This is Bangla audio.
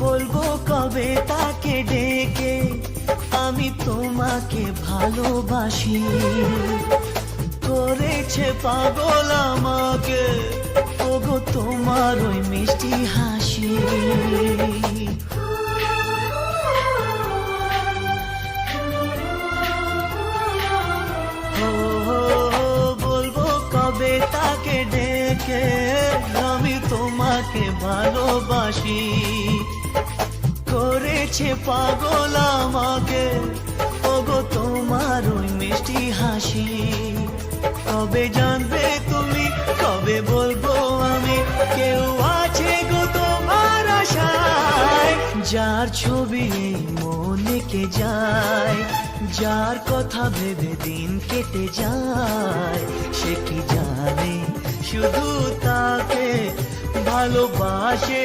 বলবো কবে তাকে ডেকে আমি তোমাকে ভালোবাসি। করেছে পাগল আমাকে ওগো তোমার ওই মিষ্টি হাসি। বলবো কবে তাকে ডেকে আমি তোমাকে ভালোবাসি। করেছে পাগল আমাকে ওগো তোমার ওই মিষ্টি হাসি। কবে জানবে তুমি, কবে বলবো আমি, কেউ আছে গো তোমার আশায়। যার ছবি এই মনে কে যায়, যার কথা ভেবে দিন কেটে যায়, সে কি জানে শুধু তাকে ভালোবাসে।